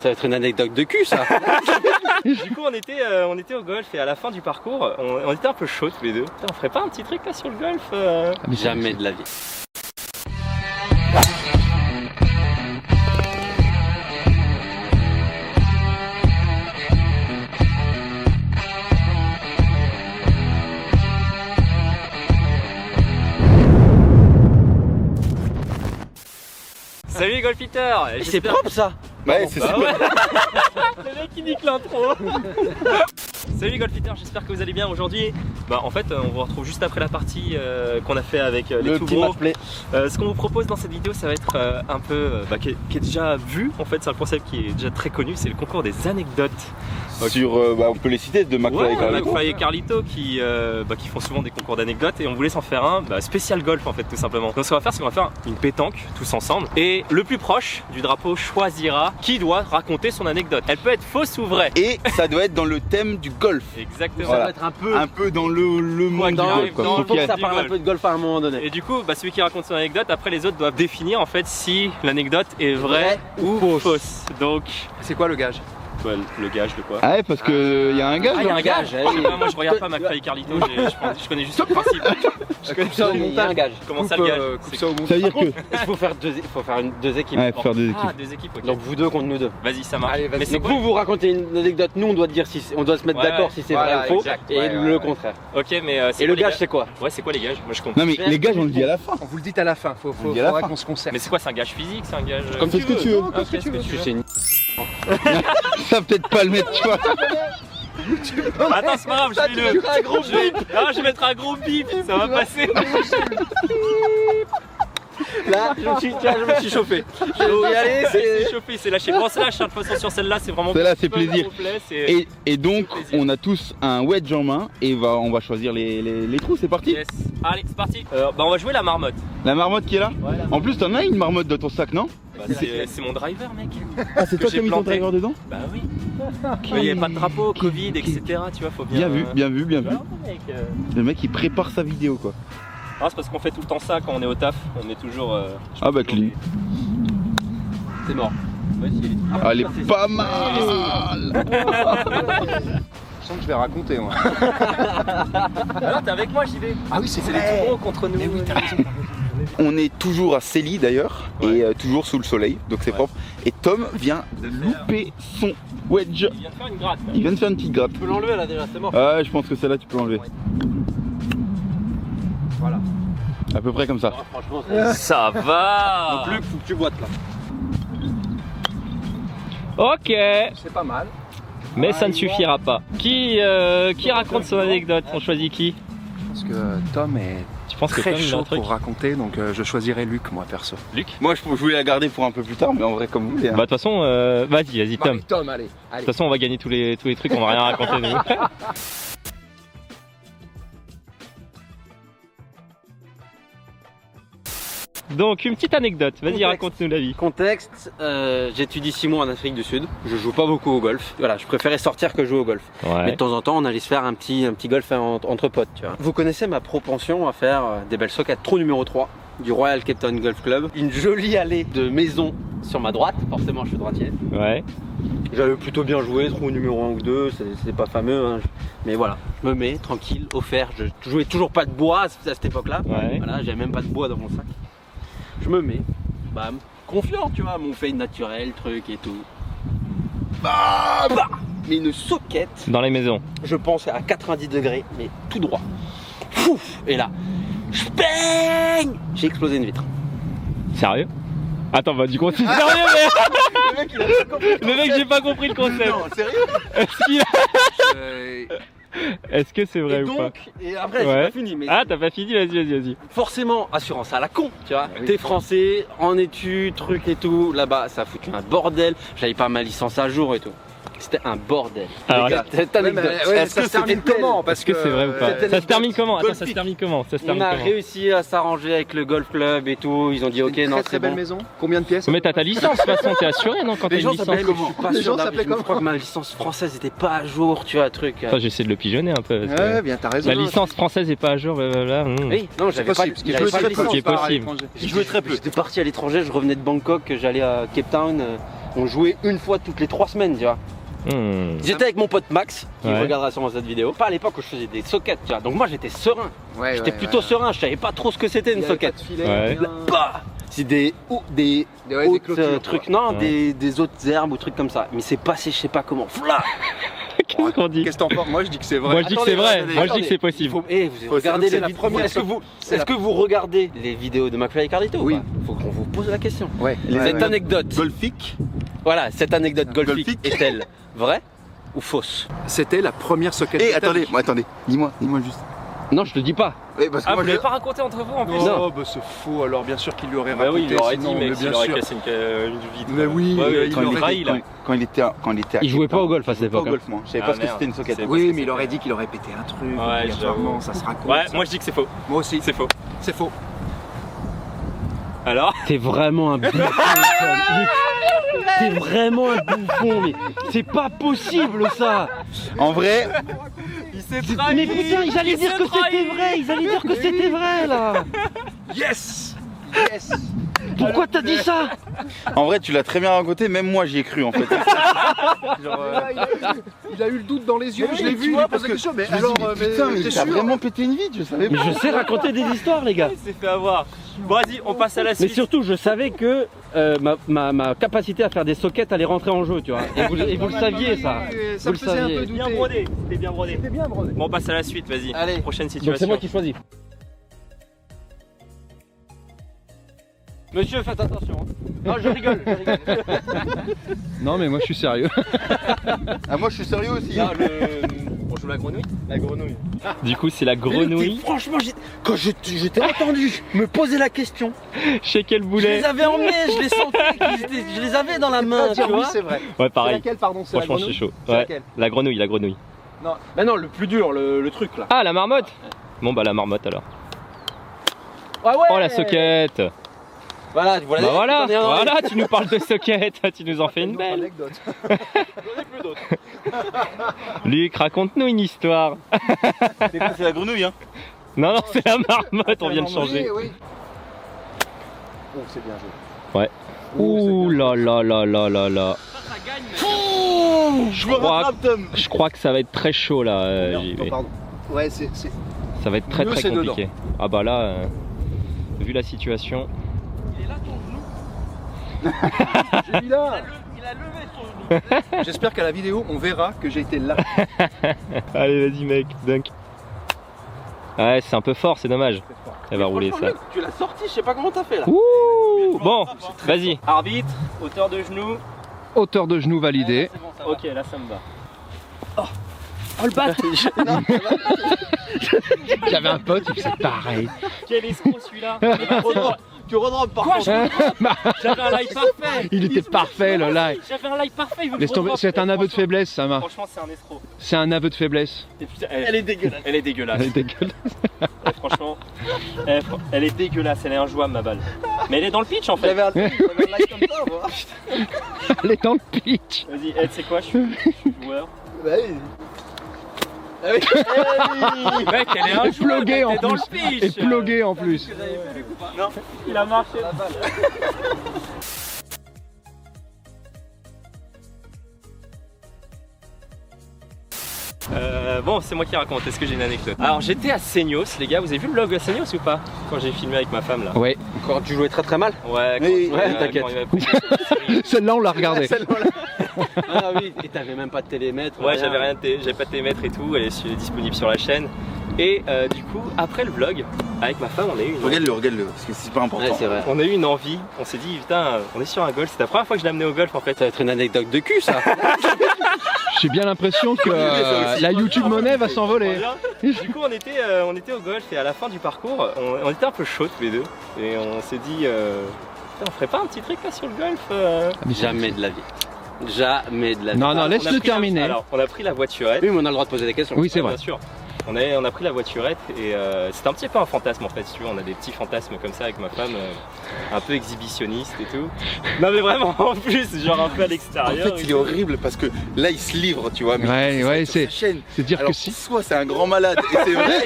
Ça va être une anecdote de cul, ça. Du coup, on était au golf et à la fin du parcours, on était un peu chauds tous les deux. Putain, on ferait pas un petit truc là sur le golf Jamais de la vie. Salut les golfiteurs. C'est propre ça. Ouais, c'est ça. Ouais. Le mec qui nique l'intro. Salut les golfiteurs, j'espère que vous allez bien aujourd'hui. En fait, on vous retrouve juste après la partie qu'on a fait avec les tout gros. Ce qu'on vous propose dans cette vidéo, ça va être un peu qui est déjà vu. En fait, c'est un concept qui est déjà très connu, c'est le concours des anecdotes. Sur, on peut les citer, de McFly et Carlito. McFly et Carlito qui font souvent des concours d'anecdotes et on voulait s'en faire un spécial golf en fait tout simplement. Donc ce qu'on va faire, c'est qu'on va faire une pétanque tous ensemble et le plus proche du drapeau choisira qui doit raconter son anecdote. Elle peut être fausse ou vraie. Et ça doit être dans le thème du golf. Exactement. Ça va être un peu dans le monde du golf. Il faut que ça parle un peu de golf à un moment donné. Et du coup, celui qui raconte son anecdote, après les autres doivent définir en fait si l'anecdote est vraie ou fausse. Donc, c'est quoi le gage? Le gage de quoi? Ah ouais, parce que y a un gage. Ah, il y a un gage. Moi je regarde pas McFly et Carlito, je connais juste le principe. Je connais ça au montage. Un gage. Comment ça le gage? Ça veut dire que. Il faut faire deux équipes. Ouais, faut faire deux équipes. Ah, deux équipes, ok. Donc vous deux contre nous deux. Vas-y, ça marche. Allez, vas-y. Mais c'est Donc vous racontez une anecdote, nous on doit dire si on doit se mettre d'accord si c'est vrai ou faux, exact. et le contraire. Ok, mais Et le gage c'est quoi? Ouais, c'est quoi les gages? Moi je compte. Non mais les gages on le dit à la fin. On vous le dit à la fin, On dit à la faudra fin. qu'on se concerte. Mais c'est quoi? C'est un gage physique? C'est un gage. Comme Fais ce que tu veux. Ok, ce que tu veux. C'est une... Ça peut-être pas le mettre, tu vois. Attends, c'est pas grave, je vais le. un gros bip. Ah, je vais mettre un gros bip, ça va passer. Là, je me suis chauffé. Je vais y aller, C'est chauffé, c'est lâché. Bon, c'est lâche, de toute façon sur celle-là, c'est vraiment. Celle-là, c'est plaisir. Et Et donc on a tous un wedge en main et on va choisir les trous, c'est parti. yes. Allez, c'est parti. On va jouer la marmotte. La marmotte qui est là. Ouais, En plus t'en as une marmotte dans ton sac, non? C'est mon driver, mec. Ah c'est toi Que qui as j'ai mis ton planté. driver dedans? Bah oui. Mais il n'y avait pas de drapeau, Covid, etc. Tu vois, faut bien. Bien vu, bien vu, bien vu. Voilà, mec. Le mec il prépare sa vidéo quoi. Ah, c'est parce qu'on fait tout le temps ça quand on est au taf. On est toujours. Ah bah clean. C'est mort. Vas-y. Ah, elle est pas mal. Je sens que je vais raconter moi. Alors, t'es avec moi, j'y vais. Ah oui, c'est C'est les tout gros contre nous. On est toujours à Célie d'ailleurs et toujours sous le soleil, donc c'est propre. Et Tom vient de louper son wedge. Il vient de faire une gratte. Là. Il vient de faire une petite gratte. Tu peux l'enlever là déjà, c'est mort. Ouais, je pense que celle-là tu peux l'enlever. Voilà. À peu près comme ça. Franchement, Ça va. plus faut que tu boites là. Ok. C'est pas mal. Mais ça ne suffira pas. Qui raconte son anecdote? On choisit qui? Je pense que Tom est Tu penses que très Tom, il a un chaud truc? pour raconter, donc je choisirais Luc moi perso. Luc? Moi je voulais la garder pour un peu plus tard, mais en vrai comme vous voulez. hein. Bah de toute façon, vas-y Tom. Allez, Tom, allez. De toute façon, on va gagner tous les trucs, on va rien raconter nous. Donc une petite anecdote, vas-y Contexte. raconte-nous la vie. Contexte, j'étudie 6 mois en Afrique du Sud. Je joue pas beaucoup au golf. Voilà, je préférais sortir que jouer au golf. Mais de Ouais. temps en temps, on allait se faire un petit golf entre potes, tu vois. Vous connaissez ma propension à faire des belles sockets. Trou numéro 3 du Royal Cape Town Golf Club. Une jolie allée de maison sur ma droite. Forcément, je suis droitier. Ouais. J'avais plutôt bien joué, trou numéro 1 ou 2, c'est pas fameux. Hein. Mais voilà, je me mets tranquille, offert. Je jouais toujours pas de bois à cette époque-là. Ouais. Voilà, j'avais même pas de bois dans mon sac. Je me mets, bam, confiant, tu vois, mon fade naturel, truc et tout. Bam, bam. Mais une soquette, Dans les maisons. je pense à 90 degrés, mais tout droit. Fouf. Et là, bang, j'ai explosé une vitre. Sérieux? Attends, bah du coup c'est sérieux mais... Le mec, il a pas compris. Le mec, j'ai pas compris le concept. Non, sérieux. Est-ce que c'est vrai Et ou pas? donc, et après, j'ai Ouais. pas fini, mais Ah, t'as pas fini? Vas-y. forcément, assurance à la con, tu vois. T'es français, en études, truc et tout. Là-bas, ça a foutu un bordel. J'avais pas ma licence à jour et tout. C'était un bordel. Alors, Les gars, cette anecdote. Est-ce que ça se termine comment? Est-ce que c'est vrai ou pas? cette Ça se termine comment? Attends, Golf ça se Peak. termine comment? Ça se On termine a comment? réussi à s'arranger avec le golf club et tout. Ils ont dit ok, Une non, très c'est très belle bon. maison. Combien de pièces? Mais t'as ta licence, de toute façon, t'es assuré non quand t'as Les une gens licence? s'appellent Mais je suis pas Les sûr gens s'appelaient je comment? crois que ma licence française était pas à jour, tu vois, truc. Attends, j'essaie de le pigeonner un peu. parce que Ouais, bien, t'as raison. La licence française est pas à jour, blablabla. Oui, non, j'avais pas, Possible, parce qu'il j'avais jouait pas de très peu. licence. qui est possible. Je jouais très peu. J'étais parti à l'étranger, je revenais de Bangkok, j'allais à Cape Town. On jouait une fois toutes les 3 semaines, tu vois. J'étais avec mon pote Max, qui regardera sûrement cette vidéo. Pas à l'époque où je faisais des sockets, tu vois. Donc moi j'étais serein. J'étais plutôt serein, je savais pas trop ce que c'était une socket. C'est des autres trucs, non, des autres herbes ou trucs comme ça. Mais c'est passé, je sais pas comment. Fla. Qu'est-ce qu'on dit? Qu'est-ce que t'en penses? Moi je dis que c'est vrai. Moi je dis que c'est vrai, moi je dis que c'est possible. Vous regardez les vidéos. Est-ce que vous regardez les vidéos de McFly et Carlito? Oui. Faut qu'on vous pose la question. Cette anecdote golfique. Voilà, cette anecdote golfique est-elle vraie ou fausse? C'était la première socket. Et attendez, dis-moi juste. Non, je te dis pas. Parce que Ah, moi, vous l'avez pas raconté entre vous en plus? Non, bah c'est faux. Alors bien sûr qu'il lui aurait Bah raconté. oui, il aurait dit, sinon, mais bien il aurait sûr. cassé une vitre. Mais oui, il aurait trahi là. quand il était à Il jouait pas au golf à cette époque. Pas au golf, moi. Je savais pas ce que c'était une socket. Oui, mais il aurait dit qu'il aurait pété un truc. Ouais, Obligatoirement, ça se raconte. Ouais, ça. moi je dis que c'est faux. Moi aussi. C'est faux. C'est faux. Alors? T'es vraiment un bouffon. T'es vraiment un bouffon, mais c'est pas possible ça. En vrai, Il s'est trahi. Mais putain, ils allaient dire que c'était vrai. Ils allaient dire que c'était vrai là. Yes. Pourquoi t'as dit ça? en vrai, tu l'as très bien raconté. Même moi, j'y ai cru en fait. Il a eu le doute dans les yeux. Oui, Je l'ai tu vu. vois, Il parce pose la que question. Mais je me alors, suis dit, putain, mais t'es t'as sûr? vraiment pété une vie, je savais Mais pas. je sais raconter des histoires, les gars. Il s'est fait avoir. Bon, vas-y, on passe à la Mais suite. surtout, je savais que ma capacité à faire des sockets allait rentrer en jeu, tu vois. Et vous le saviez, ça. Ça Vous me le faisait un saviez. peu Bien douter. brodé. T'es bien brodé. C'était bien brodé. Bon, on passe à la suite, vas-y. Allez. Prochaine Donc situation. c'est moi qui choisis. Monsieur, faites attention. Non, je rigole. Non, mais moi je suis sérieux. Ah, moi, je suis sérieux aussi. Non, On joue la grenouille? la grenouille. Du coup, c'est la grenouille. Franchement, quand je t'ai entendu me poser la question, Chez quel je boulet? les avais emmenés, je les sentais, je les avais dans la main, tu Oui, vois. c'est vrai. Ouais, C'est pareil. laquelle, pardon? C'est la Franchement, je grenouille suis chaud. C'est Ouais. laquelle? La grenouille. Mais non, le plus dur, le truc là. Ah, la marmotte? Bon, bah, la marmotte alors. Ah ouais. Oh, la socket! Voilà, Bah voilà, j'en ai un dans voilà, tu nous parles de socket, tu nous en fais une belle. Anecdote. Luc, raconte-nous une histoire. C'est la grenouille, hein. Non, non, c'est la marmotte, on vient de changer. Oui. Oh, c'est bien joué. Ouais. Ouh là là là là là là. Je me rattrape, Tom. Je crois que ça va être très chaud là, Non, JV. pardon. Ouais, c'est. Ça va être très Mieux, très c'est compliqué. Ah bah là, vu la situation. Il est là ton genou. J'ai mis là. Il a levé son genou. J'espère qu'à la vidéo, on verra que j'ai été là. Allez, vas-y mec, dunk. Ouais, c'est un peu fort, c'est dommage. Elle va rouler ça. Franchement, mec, tu l'as sorti, je sais pas comment t'as fait là. Ouh, bon, vas-y. Arbitre, hauteur de genou. Hauteur de genou validée. C'est bon, ça va. Ok, là ça me va. Oh le bat. J'avais un pote, il faisait pareil. Quel escroc celui-là. Tu redroppes par Quoi, contre. J'avais un live parfait. Il était parfait le live. J'avais un live parfait, il veut que Laisse je tomber, redroppe. c'est un aveu de Franchement- faiblesse, Sama. Franchement, c'est un escroc. C'est un aveu de faiblesse. Et putain, Elle est dégueulasse. Elle est dégueulasse. Elle est dégueulasse. Ouais, franchement, elle est dégueulasse, elle est injouable ma balle. Mais elle est dans le pitch en fait. J'avais un like comme ça, moi. Elle est dans le pitch. Vas-y, tu sais quoi, je suis joueur. Mec, elle est injouable. Plugué en elle est dans plus. le pitch. Et plugué en plus. Non, il a marché. Bon, c'est moi qui raconte. Est-ce que j'ai une anecdote? Alors, j'étais à Seignos, les gars. Vous avez vu le vlog à Seignos ou pas? Quand j'ai filmé avec ma femme là. Ouais. Quand tu jouais très très mal. Ouais, Oui, ouais, t'inquiète. Celle-là, on l'a regardée. Ah oui, et t'avais même pas de télémètre. Ouais, j'avais rien, j'avais pas de télémètre et tout. Elle est disponible sur la chaîne. Et du coup, après le vlog, avec ma femme, on a eu une Regarde-le, parce que c'est super important. Ouais, c'est vrai. On a eu une envie, on s'est dit putain, on est sur un golf, c'est la première fois que je l'ai amené au golf en fait. Ça va être une anecdote de cul ça. J'ai bien l'impression que la YouTube monnaie va s'envoler. Du coup on était au golf et à la fin du parcours, on était un peu chaud tous les deux. Et on s'est dit, putain, on ferait pas un petit truc là sur le golf Jamais de la vie. Jamais de la vie. Non, non, On a laisse-le pris terminer. Alors on a pris la voiturette. Oui, mais on a le droit de poser des questions. Oui, c'est vrai. Bien sûr. On a pris la voiturette et c'était un petit peu un fantasme en fait, si tu veux. On a des petits fantasmes comme ça avec ma femme, un peu exhibitionniste et tout. Non mais vraiment, en plus, genre un peu à l'extérieur. En fait, il est horrible parce que là, il se livre, tu vois. Mais Ouais, c'est dire alors, que si. soit c'est un grand malade et c'est vrai.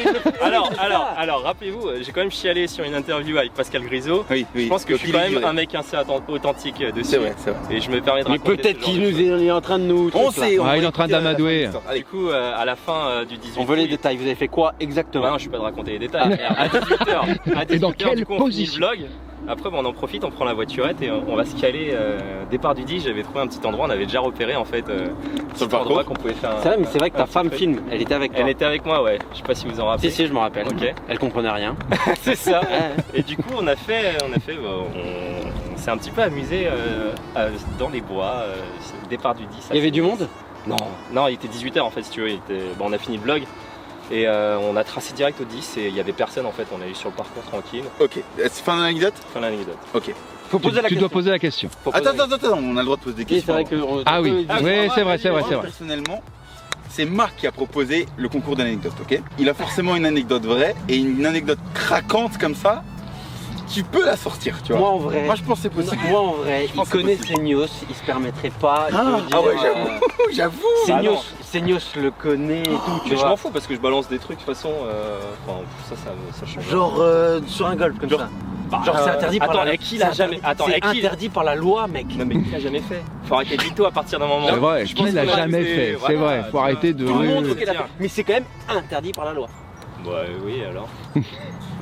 Alors, rappelez-vous, j'ai quand même chialé sur une interview avec Pascal Grisot. Oui, Je pense que je suis quand même un mec assez authentique dessus. C'est vrai. Et je me permets de Mais raconter peut-être ce genre qu'il de nous choses. est en train de nous. On sait. Ouais, il est en train d'amadouer. Du coup, à la fin du 18. On veut les détails. Vous avez fait quoi exactement? Non, je suis pas de raconter les détails. À 18h, Et dans quelle du coup, on finit position? le vlog. Après, on en profite, on prend la voiturette et on va se caler. Départ du 10, j'avais trouvé un petit endroit, on avait déjà repéré en fait Sur le cet endroit parcours qu'on pouvait faire. C'est vrai, mais c'est vrai que ta un petit femme truc. filme. Elle était avec toi. Elle était avec moi, ouais. Je sais pas si vous en rappelez. Si, je me rappelle. Ok. Elle comprenait rien. C'est ça. Ouais. Et du coup, on s'est un petit peu amusé dans les bois. Départ du 10. Il y avait du monde? Non, il était 18h en fait, si tu veux. On a fini le vlog. Et on a tracé direct au 10 et il y avait personne en fait, on est allé sur le parcours tranquille. Ok. C'est fin d'anecdote. Fin de l'anecdote. Ok. Faut poser la Tu question. dois poser la question. Attends, on a le droit de poser des Oui, questions. c'est vrai que. Ah oui, oui, c'est vrai. Moi, personnellement, c'est Marc qui a proposé le concours d'anecdotes, ok? Il a forcément une anecdote vraie et une anecdote craquante comme ça. Tu peux la sortir, tu vois. Moi en vrai. Moi, je pense que c'est possible. Moi en vrai, il pense que c'est connaît possible. Seignos, il se permettrait pas. de Ah, dire, ouais, j'avoue. Bah non. Seignos le connaît et tout, tu Mais je vois. m'en fous parce que je balance des trucs de toute façon. Ça change. Genre sur un golf comme ça. Genre c'est interdit par Attends, la et qui l'a jamais. Attends, c'est et qui interdit par la loi, mec. Non, mais qui l'a jamais fait? Faut arrêter de dire à partir d'un moment. C'est vrai, Je pense qui l'a qu'on a jamais été- fait? voilà, C'est vrai, tu faut vois. arrêter de. Tout le monde oui, sait qu'elle a tiens. fait. Mais c'est quand même interdit par la loi. Ouais, oui, alors.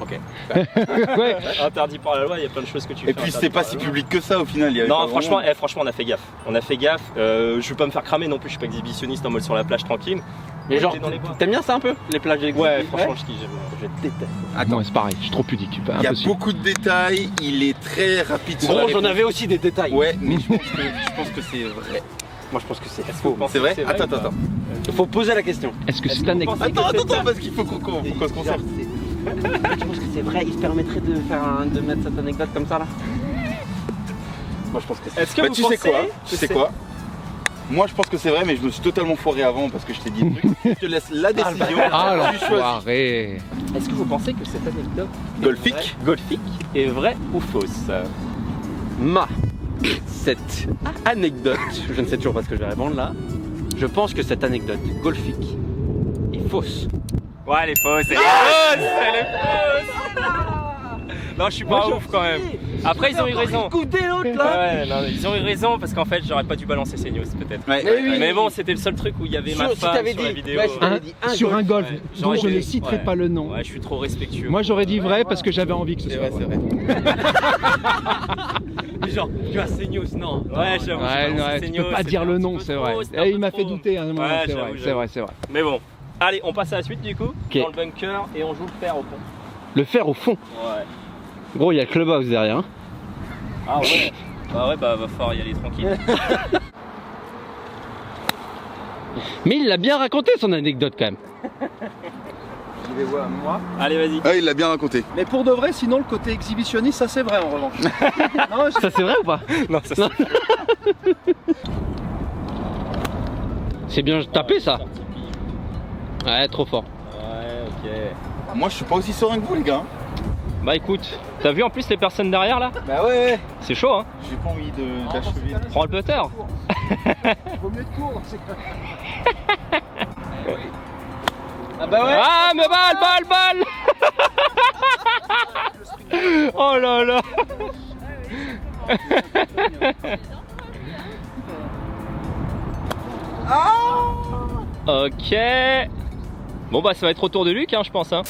Ok. Ouais. Interdit par la loi, il y a plein de choses que tu fais. Et puis, c'était interdit pas par si la loi. public que ça au final. Il y avait Non, pas franchement, vraiment- franchement, on a fait gaffe. On a fait gaffe. Je veux pas me faire cramer non plus, je suis pas exhibitionniste en mode sur la plage tranquille. Mais genre, Dans les bois. t'aimes bien ça un peu? Les plages de Ouais, franchement, je kiffe. je déteste. Attends, Non, c'est pareil, je suis trop pudique. il y a Impossible. beaucoup de détails. Il est très rapide sur la Gros, j'en réponse. avais aussi des détails. Ouais, mais je pense que c'est vrai. Moi je pense que c'est Est-ce que faux. vous pensez C'est vrai? que Attends, ou pas attends. Il faut poser la question. Est-ce que Est-ce c'est que un vous exemple? pensez- Attends, parce qu'il faut qu'on se concentre. Tu penses que c'est vrai? Il se permettrait de de mettre cette anecdote comme ça là? Moi je pense que c'est. Est-ce que Bah, vous tu sais pensez quoi? que Tu sais c'est- quoi? Moi, je pense que c'est vrai, mais je me suis totalement foiré avant parce que je t'ai dit le truc. Je te laisse la décision. Ah, Tu choisis. l'enfoiré. Est-ce que vous pensez que cette anecdote Golfique. golfique est vraie ou fausse? Cette anecdote, je ne sais toujours pas ce que je vais répondre là. Je pense que cette anecdote golfique est fausse. Ouais, elle est fausse, elle est fausse, elle est fausse. Non, je suis pas ouf quand même. Après, ils ont eu raison. Écoutez l'autre là. Ouais, non, ils ont eu raison parce qu'en fait, j'aurais pas dû balancer ces news peut-être. Ouais, Mais oui. Mais bon, c'était le seul truc où il y avait ma Si femme t'avais sur la dit- vidéo. ouais, si t'avais dit un Sur un golf, Ouais, dont j'aurais je ne été- citerai ouais. pas le nom. Ouais, je suis trop respectueux. Moi j'aurais dit vrai parce que j'avais envie que ce C'est soit vrai, vrai. c'est vrai. Mais genre, tu as ces news, non. Ouais, j'avoue. Ouais, tu peux pas dire le nom, c'est vrai. Et il m'a fait douter à un moment, Ouais, c'est j'avoue, vrai, j'avoue. c'est vrai, c'est vrai. Mais bon, allez, on passe à la suite du coup. Ok. Dans le bunker et on joue le fer au fond. Le fer au fond. Ouais. Gros, il y a le clubhouse derrière. Hein. Ah ouais. Bah ouais, bah va falloir y aller tranquille. Mais il l'a bien raconté son anecdote quand même. Je vais voir moi. Allez, vas-y. Ah, il l'a bien raconté. Mais pour de vrai, sinon le côté exhibitionniste, ça c'est vrai en revanche. Non, Ça c'est vrai ou pas? Non, ça c'est C'est bien tapé ça. Ouais, trop fort. Ouais, ok. Moi, je suis pas aussi serein que vous, les gars. Bah écoute, t'as vu en plus les personnes derrière là? bah ouais. C'est chaud hein. J'ai pas envie d'achever. Prends le putter. Vaut mieux de cours. Ah bah ouais. Ah mais balle Oh là là. Ok. Bon bah ça va être au tour de Luc hein, je pense hein.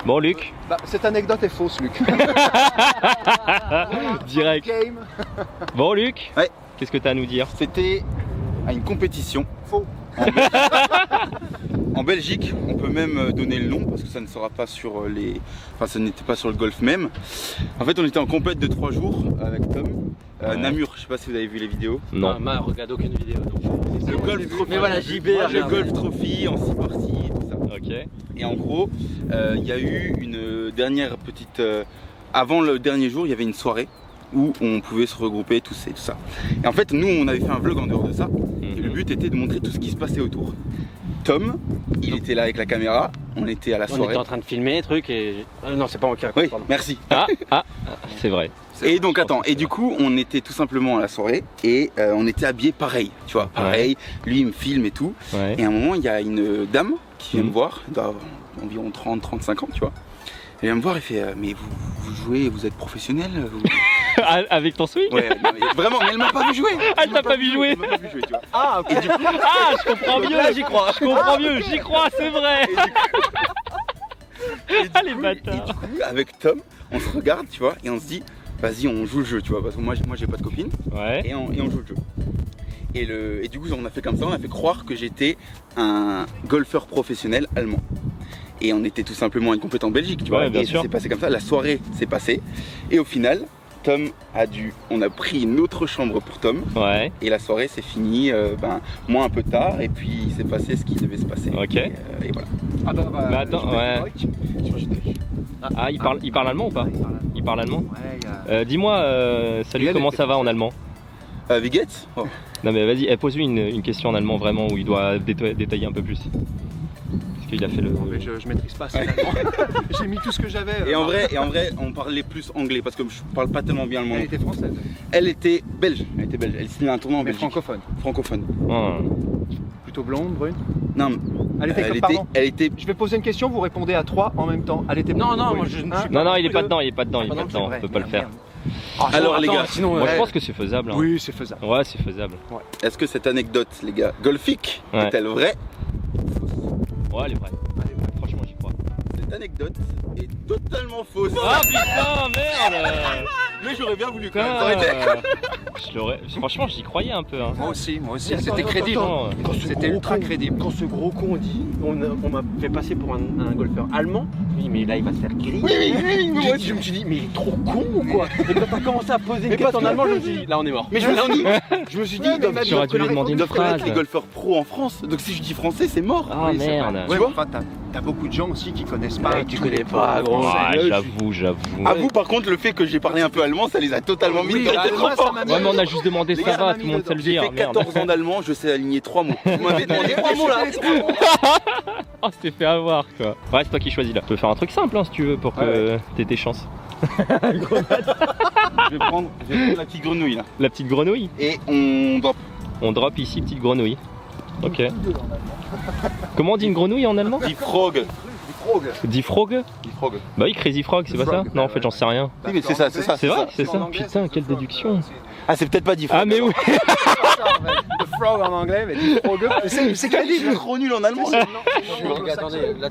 Bon Luc, Bah, cette anecdote est fausse, Luc. direct. Game. Bon Luc, Ouais. qu'est-ce que t'as à nous dire? C'était à une compétition. Faux. En Belgique, on peut même donner le nom parce que ça ne sera pas sur les. Enfin, ça n'était pas sur le golf même. En fait, on était en compète de 3 jours avec Tom. Ouais. Namur, je sais pas si vous avez vu les vidéos. Non. Regarde aucune vidéo. Le golf trophy. Mais voilà, JB, Le regarde. golf trophy en 6 parties et tout ça. Ok. Et en gros, il y a eu une dernière petite. Avant le dernier jour, il y avait une soirée où on pouvait se regrouper tous et tout ça. Et en fait, nous, on avait fait un vlog en dehors de ça. Et le but était de montrer tout ce qui se passait autour. Tom, il était là avec la caméra, on était à la soirée. On était en train de filmer, truc et... non, c'est pas moi qui raconte, Oui, pardon. merci. C'est vrai. Et donc attends, et du coup on était tout simplement à la soirée et on était habillés pareil, tu vois, pareil, lui il me filme et tout. Ouais. Et à un moment il y a une dame qui vient me voir, elle doit avoir environ 30-35 ans, tu vois. Elle vient me voir et fait mais vous jouez, vous êtes professionnel vous... Avec ton swing? Ouais, non, mais vraiment, mais elle m'a pas vu jouer. Elle t'a pas vu jouer. Elle m'a pas vu jouer, tu vois. Ah, ok. Et du coup, Je comprends mieux. Là, j'y crois. Je comprends mieux, j'y crois, c'est vrai. Les bâtards. Et du coup, avec Tom, on se regarde, tu vois, et on se dit, vas-y, on joue le jeu, tu vois, parce que moi j'ai pas de copine, Ouais. et on joue le jeu. Et du coup, on a fait comme ça, on a fait croire que j'étais un golfeur professionnel allemand. Et on était tout simplement incompétents en Belgique, tu vois. Ouais, bien et sûr. ça s'est passé comme ça, la soirée s'est passée. Et au final, Tom on a pris une autre chambre pour Tom. Ouais. Et la soirée s'est finie, moi un peu tard, et puis il s'est passé ce qui devait se passer. Ok. Et voilà. Ah bah, Mais attends, ouais. Ah, il parle allemand ou pas? Il parle allemand? Ouais, Dis-moi, salut, Et elle comment était ça va en allemand? Wie geht's? Oh. Non mais vas-y, pose-lui une question en allemand vraiment où il doit détailler un peu plus. Parce qu'il a fait le... mais je maîtrise pas assez l'allemand. J'ai mis tout ce que j'avais. Et en vrai, on parlait plus anglais parce que je parle pas tellement bien allemand. Elle était française, Elle était belge. Elle signait un tournoi en mais Belgique. francophone. Ah. Plutôt blonde, brune. Non, elle était. Je vais poser une question, vous répondez à 3 en même temps. Elle était Non, blonde, non, brune. moi je ne suis Non, il est pas dedans, Ah, on peut pas le faire. Alors les gars, sinon, Moi je pense que c'est faisable. Hein. Oui, c'est faisable. Ouais, c'est faisable. est-ce que cette anecdote, les gars, golfique, Ouais. est-elle vraie? Ouais, elle est vraie. Franchement, j'y crois. Cette anecdote est totalement fausse. Ah putain, merde. Mais j'aurais bien voulu quand même. Ça aurait été- Franchement, j'y croyais un peu. Hein. Moi aussi, Attends, c'était crédible. Attends, C'était ultra crédible. Quand ce gros con dit, on m'a fait passer pour un golfeur allemand, je me dis mais là il va se faire griller. Oui, moi aussi. Je me suis dit mais il est trop con ou quoi? Et quand t'as commencé à poser une question en allemand, je me suis dit là on est mort. Mais je me suis dit, Ouais, mais ils doivent J'aurais dû lui demander une connaître phrase. les golfeurs pro en France. Donc si je dis français, c'est mort. Ah Oui, c'est merde. vrai. Tu Ouais, vois enfin, t'as beaucoup de gens aussi qui connaissent pas. Ouais, tu tous connais les pas, points gros. français. Ouais, j'avoue. À vous, par contre, le fait que j'ai parlé un peu allemand, ça les a totalement mis Oui, dedans. bah, T'es trop moi, ça fort. m'a mis- Ouais, mais on a juste demandé Les ça gars, va, ça m'a tout le mis monde sait le J'ai dire. fait Merde. 14 ans d'allemand, je sais aligner 3 mots. Vous m'avez demandé 3 mots là. Oh, c'était fait avoir quoi. Ouais, c'est toi qui choisis là. Tu peux faire un truc simple hein, si tu veux pour que t'aies tes chances. Je vais prendre la petite grenouille là. La petite grenouille. Et on drop. On drop ici, petite grenouille. Ok. Comment on dit une grenouille en allemand? Die Frog. Die Frog? Die Frog. Bah oui, Crazy Frog, c'est pas ça? Non, en fait, j'en sais rien. Oui, mais c'est ça, c'est ça. C'est vrai? C'est En ça? anglais, Putain, c'est quelle frog. déduction. Ah, c'est peut-être pas Die Frog. Ah, mais oui! The frog en anglais, mais the frog. C'est Je crédible. suis trop nul en allemand. Attendez, là,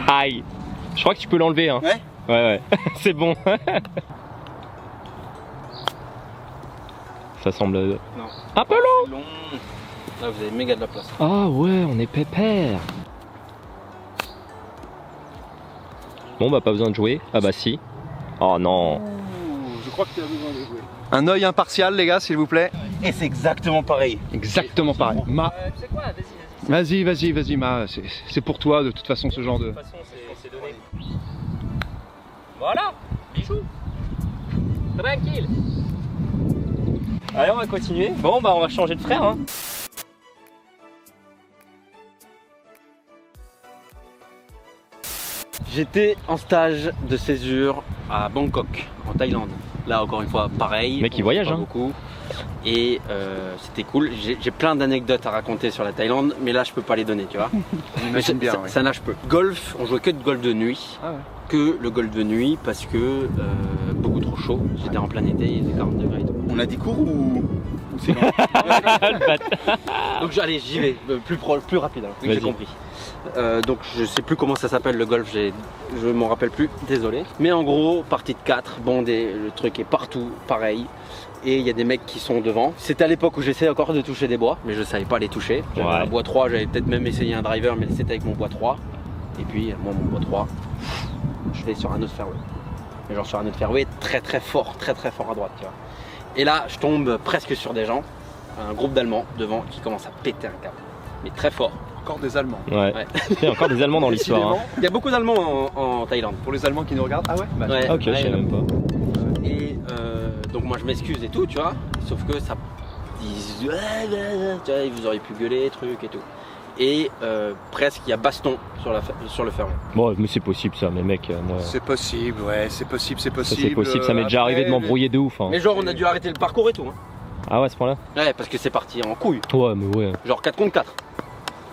Aïe! Je crois que tu peux l'enlever, hein. Ouais. Ouais. C'est bon. Ça semble un peu long. Long. là vous avez méga de la place. Ah ouais, on est pépère. Bon bah pas besoin de jouer. Ah bah si. Oh non. Je crois que tu as besoin de jouer. Un œil impartial, les gars, s'il vous plaît. Et c'est exactement pareil. Exactement pareil. Ma. Tu sais quoi, vas-y. Vas-y, Ma. C'est pour toi, de toute façon, ce genre de. De toute façon, c'est donné. Voilà, bijou. Tranquille. Allez, on va continuer. Bon, bah, on va changer de frère. Hein. J'étais en stage de césure à Bangkok, en Thaïlande. Là, encore une fois, pareil. Mec, il on voyage, voit hein. beaucoup. Et c'était cool. J'ai plein d'anecdotes à raconter sur la Thaïlande, mais là, je peux pas les donner, tu vois. Mais ça, bien, ça, ouais. ça, là, je peux. Golf, on jouait que de golf de nuit. Ah ouais. Que le golf de nuit parce que beaucoup trop chaud. J'étais en plein été, il était 40 degrés et tout. On a dit cours ou c'est long? Donc allez, j'y vais, plus rapide alors, j'ai Vas-y. compris. Donc je sais plus comment ça s'appelle le golf, je m'en rappelle plus, désolé. Mais en gros, partie de 4, le truc est partout, pareil. Et il y a des mecs qui sont devant. C'était à l'époque où j'essayais encore de toucher des bois, mais je savais pas les toucher. J'avais Ouais. un bois 3, j'avais peut-être même essayé un driver, mais c'était avec mon bois 3. Et puis moi mon bois 3, je vais sur un autre fairway. Mais genre sur un autre fairway très fort à droite, tu vois. Et là, je tombe presque sur des gens, un groupe d'Allemands devant qui commence à péter un câble. Mais très fort. Encore des Allemands. Ouais. Il y a encore des Allemands dans l'histoire. Hein. Il y a beaucoup d'Allemands en Thaïlande. Pour les Allemands qui nous regardent. Ah ouais, bah, Ouais. Ah, ok, je sais même pas. Et donc moi je m'excuse et tout, tu vois. Sauf que ça, tu vois, vous auriez pu gueuler, trucs et tout. Et presque il y a baston sur le ferron. Bon, mais c'est possible ça, mais mec, moi. c'est possible, ouais, c'est possible, c'est Ça possible. c'est possible, ça m'est déjà arrivé de m'embrouiller de ouf. Hein. Mais genre on a dû arrêter le parcours et tout. Hein. Ah ouais, à ce point-là? Ouais, parce que c'est parti en couille. Ouais, mais ouais. Genre 4 contre 4.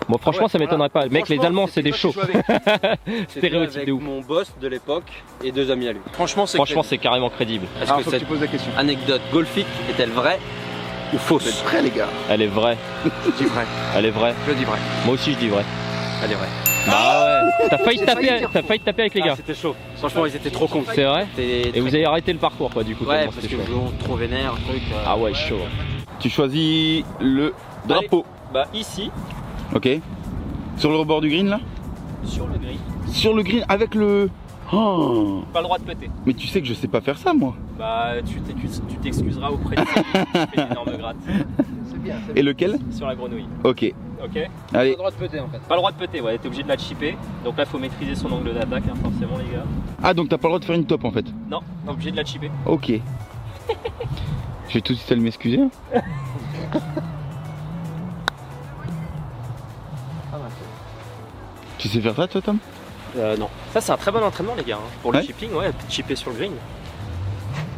Bon, franchement, Ah ouais, ça m'étonnerait pas. Mec, les Franchement, Allemands, c'est c'était des toi chauds. qui jouais avec. Stéréotype C'était de avec ouf. mon boss de l'époque et 2 amis à lui. Franchement, c'est Franchement, c'est carrément crédible. Est-ce Alors, que faut que cette tu poses la question. anecdote golfique est-elle vraie ou Vous êtes fausse? prêts, les gars? Elle est vraie. Je dis vrai. Elle est vraie. Je dis vrai. Moi aussi, je dis vrai. Elle est vraie. Bah ouais. T'as failli te J'ai failli taper, dire t'as failli te taper avec les Ah, gars. c'était chaud. Franchement, ils étaient trop cons. C'est vrai? C'était Et très vous avez arrêté le parcours, quoi, du coup. Ouais, tellement parce c'était que chaud. trop vénère, truc. Ah ouais, chaud. Tu choisis le drapeau. Bah, ici, Ok. Sur le rebord du green là? sur le gris, Sur le green avec le. Oh. pas le droit de péter. Mais tu sais que je sais pas faire ça moi. Bah, tu t'excuseras auprès de celui qui fait d'énormes grattes C'est bien. Et lequel? sur la grenouille. Ok. Ok? Allez. droit de péter en fait. Pas le droit de péter, ouais, t'es obligé de la chipper. Donc là, faut maîtriser son angle d'attaque, hein, forcément, les gars. Ah donc t'as pas le droit de faire une top en fait. Non, t'es obligé de la chipper. Ok. Je vais tout de suite aller m'excuser. Tu sais faire ça toi Tom? Non. Ça, c'est un très bon entraînement, les gars. Hein. Pour le Ouais. chipping, ouais, chipper sur le green.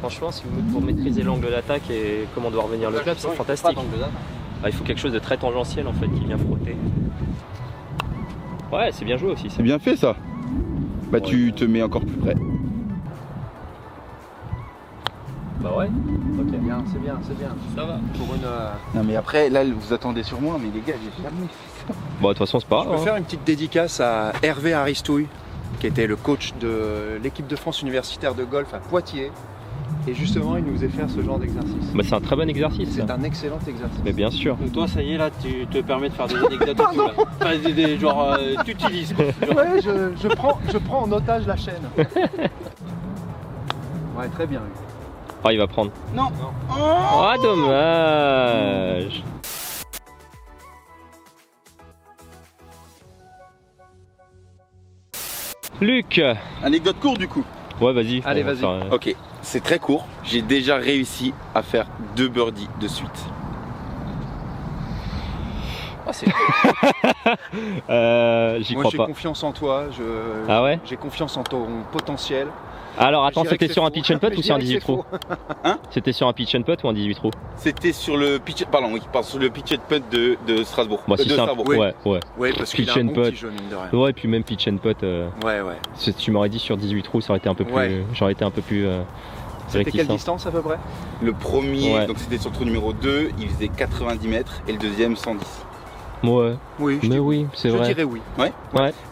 Franchement, si vous, pour maîtriser l'angle d'attaque et comment doit revenir le club, c'est fantastique. Ah, il faut quelque chose de très tangentiel en fait qui vient frotter. Ouais, c'est bien joué aussi. Ça. C'est bien fait ça. Bah Ouais. tu te mets encore plus près. Bah ouais. Ok. C'est bien, c'est bien, c'est bien. Ça va. Pour une. Non mais après là vous attendez sur moi mais les gars j'ai jamais fait ça. Bon, de toute façon, c'est pas Je peux grave. faire une petite dédicace à Hervé Aristouille, qui était le coach de l'équipe de France universitaire de golf à Poitiers. Et justement, il nous faisait faire ce genre d'exercice. Bah, c'est un très bon exercice. Ça. C'est un excellent exercice. Mais bien sûr. Donc toi, ça y est, là, tu te permets de faire des anecdotes et tout, là. Enfin, genre, tu utilises quoi. Genre, Ouais, je prends en otage la chaîne. Ouais, très bien. Ah, il va prendre. Non. Ah, dommage. Luc. Anecdote courte du coup. Ouais, vas-y. Allez, on va vas-y. faire, Ok, c'est très court. J'ai déjà réussi à faire 2 birdies de suite. J'y Moi, crois j'ai pas. confiance en toi. Ah ouais? J'ai confiance en ton potentiel. Alors attends, Je dirais c'était que sur c'est un faux. pitch and putt Je ou sur un dirais que 18 c'est trous? Hein? C'était sur un pitch and putt ou un 18 trous? C'était sur le pitch, sur le pitch and putt de Strasbourg. Moi, si de c'est un... Strasbourg. Oui. Ouais, ouais. Ouais, parce qu'il a Pitch un and bon putt. petit jeu, mine de rien. Ouais, et puis même pitch and putt, Ouais, ouais. tu m'aurais dit sur 18 trous, ça aurait été un peu plus... Ouais. J'aurais été un peu plus... C'était quelle réticent. distance à peu près? Le premier, Ouais. donc c'était sur le trou numéro 2, il faisait 90 mètres et le deuxième 110. Ouais, Oui, mais oui, c'est je vrai. dirais oui.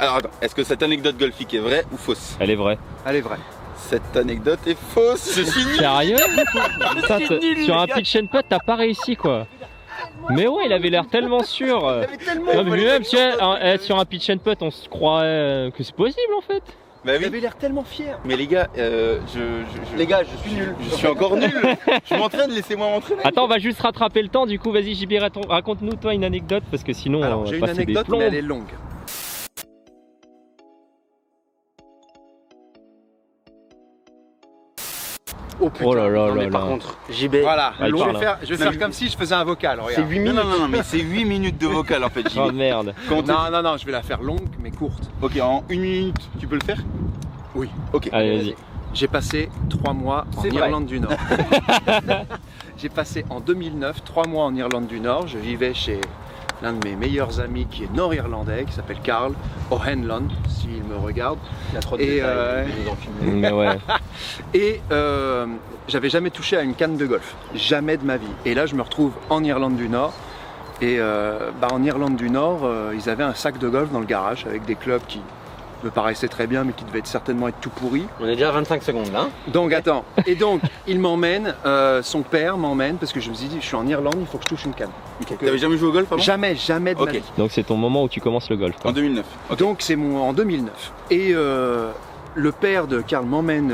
Alors attends, est-ce que cette anecdote golfique est vraie ou fausse? Elle est vraie. Elle est vraie. Cette anecdote est fausse, je suis nul. Sérieux? Putain, sur un pitch and putt, t'as pas réussi quoi. Mais ouais, il avait l'air tellement sûr. Non, mais même sur un pitch and putt, on se croirait que c'est possible en fait. Bah Il oui. avait l'air tellement fier. Mais les gars, les gars, je suis nul. je suis encore nul. Je m'entraîne, laissez-moi m'entraîner. Attends, on va juste rattraper le temps. Du coup, vas-y, JB, raconte-nous toi une anecdote parce que sinon, on Alors, va j'ai une passer des anecdote, plombs. mais elle est longue. Oh putain. Oh là là Non, mais là par là. contre, JB, Voilà, Ah, il je parle, vais faire, je vais Non, faire mais- comme si je faisais un vocal. c'est Regarde. 8 Non, minutes. non, mais c'est 8 minutes de vocal en fait. JB. Oh merde. Quand on te- Non, je vais la faire longue mais courte. Ok, en 1 minute, tu peux le faire? Oui. Ok. Allez, vas-y. J'ai passé 3 mois en C'est vrai. Irlande du Nord. J'ai passé en 2009 3 mois en Irlande du Nord. Je vivais chez l'un de mes meilleurs amis qui est nord-irlandais, qui s'appelle Carl O'Hanlon, s'il me regarde. Il y a trop de Et, détails, il nous en fume. Mais ouais. Et j'avais jamais touché à une canne de golf, jamais de ma vie. Et là, je me retrouve en Irlande du Nord. Et en Irlande du Nord, ils avaient un sac de golf dans le garage avec des clubs qui me paraissaient très bien, mais qui devaient certainement être tout pourris. On est déjà à 25 secondes là. Donc attends. Et donc, il m'emmène, son père m'emmène, parce que je me suis dit, je suis en Irlande, il faut que je touche une canne. T'avais jamais joué au golf avant? Jamais de Ok. ma vie. Donc c'est ton moment où tu commences le golf. Quoi. En 2009. Donc c'est en 2009. Et le père de Karl m'emmène